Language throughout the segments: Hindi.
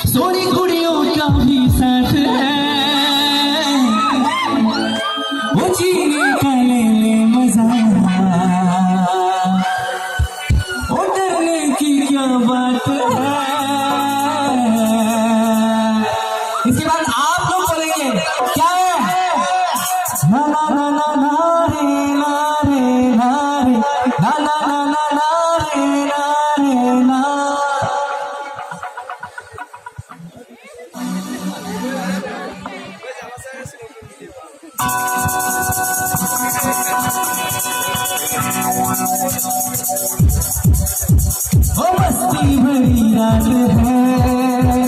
सोनी कुड़ियों का भी साथ है, वो जीने का ले ले मजा, वो डरने की क्या बात है। इसके बाद आप लोग बोलेंगे क्या है, ना ना ना ना ना रे ना रे ना रे ना ना ना ना ना रे ना रे ना। ओ मस्ती भरी रात है,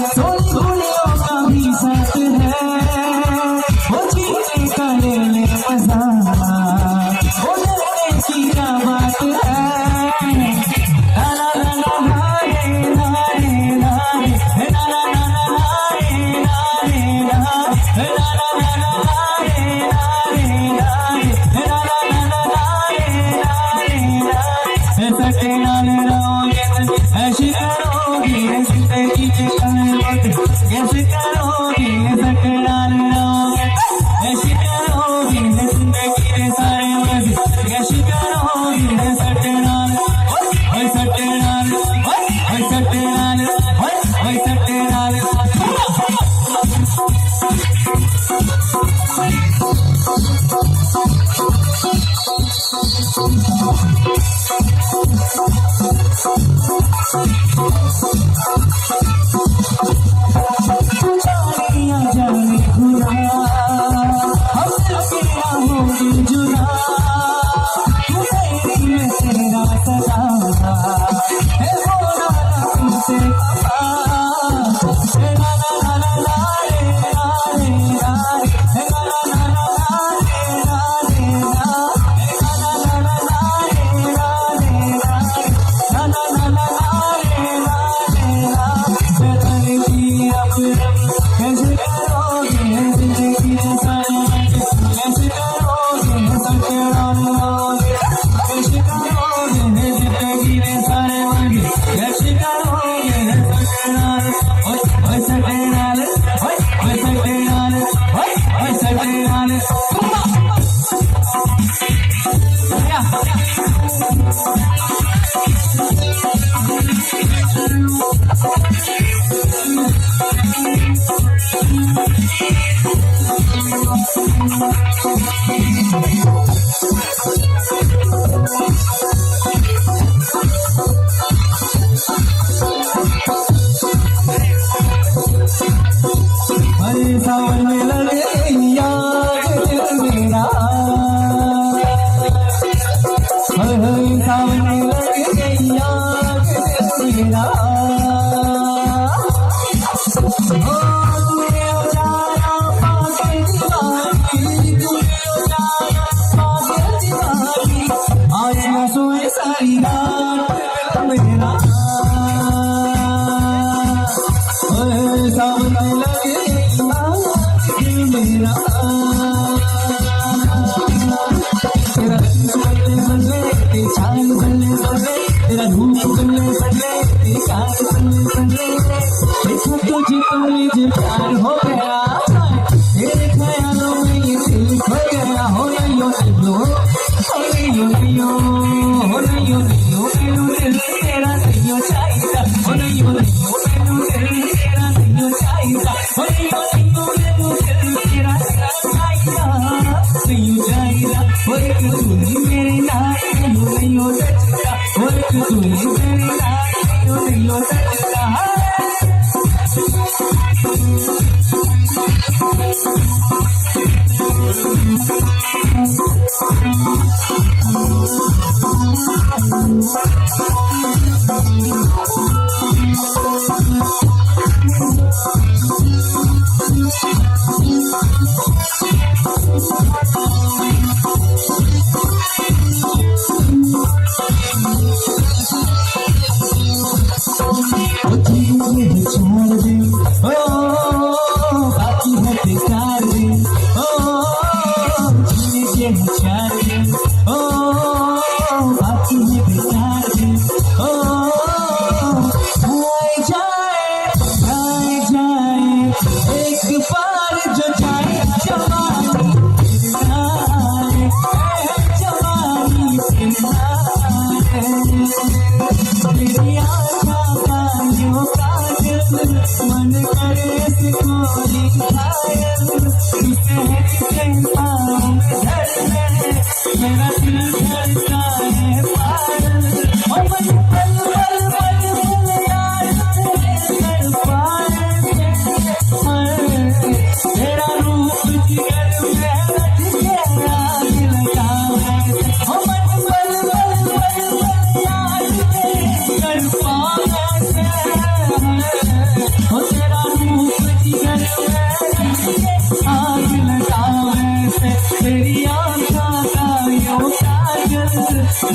सोनी कुड़ियों का भी साथ है, वो जीने का ले ले मजा, वो डरने की क्या बात है। ना ना ना ना ना रे ना रे ना रे ना ना ना ना ना रे ना रे ना ना ना ना ना रे ना रे ना रे ना ना ना ना रे ना रे ना। सटे नाले रहोगे ऐसे करोगे जिंदगी के कलवट कैसे करोगे, सटे नाले रहोगे ऐसे करोगे जिंदगी के सारे मजे कैसे करोगे। सटे नाले ओए सटे नाले ओए सटे नाले ओए सटे नाले। जाने घुरा हम तेरा होगी जुड़ा, तेरी में तेरा सदा है वो ना तुमसे खफा। ना ना ना ना ना रे ना रे ना रे ना ना ना ना रे ना रे ना ना ना ना ना रे ना रे ना ना ना ना रे ना रे ना। तेरी अब कैसे करोगे जिंदगी के सारे मजे कैसे करोगे, सटे नाले कैसे करोगे जिंदगी के सारे मजे कैसे करोगे। सटे नाले ओए सटे नाले ओए सटे नाले ओए सटे नाले। अरे सावन में लगे याद दिल मेरा, सावन में लगे याद दिल मेरा। ओ तूने उजाला पागल दीवानी, तूने उजाला पागल दीवानी, आज न सोए सारी रात दिल मेरा। सावन में लगे दिल मेरा, तेरा बल्ले बल्ले तेरी चाल बल्ले बल्ले, तेरा धूप बल्ले बल्ले तेरी कार बल्ले बल्ले। देखो तुझको मुझे प्यार हो गया, तेरे ख्यालों में ये दिल खो गया। हो नहीं हो नहीं हो नहीं हो नहीं हो नहीं हो नहीं हो मैनू दिल तेरा नहीं हो चाहिए। हो नहीं हो नहीं हो मैनू दिल तेरा नहीं हो चाहिए। हो नहीं हो नहीं हो मैनू दिल तेरा नहीं हो चाहिए। और तू ही मेरे नाल नहीं हो सकता, और तू ही मेरे नाल नहीं हो सकता। Thank you.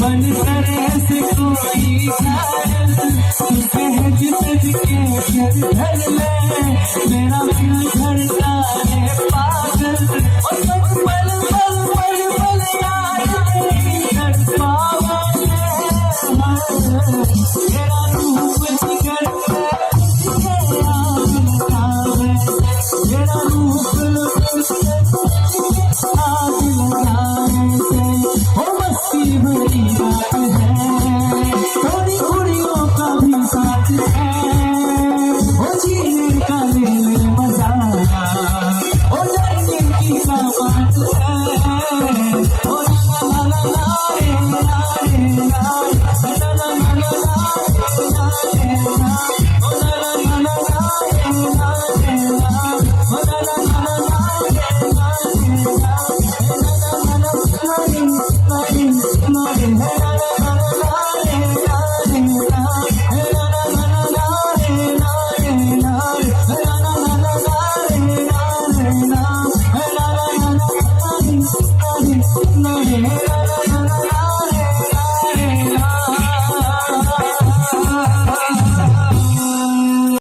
बन करे से कोई घायल सहज सज के सर धर ले मेरा दिल धड़का है पागल और सब पल पल पल पल याद कर पागल मेरा रूप जिगर मेरा रूप आग लगाने से वो मस्ती भरी रात है थोड़ी कुड़ियों का भी साथ है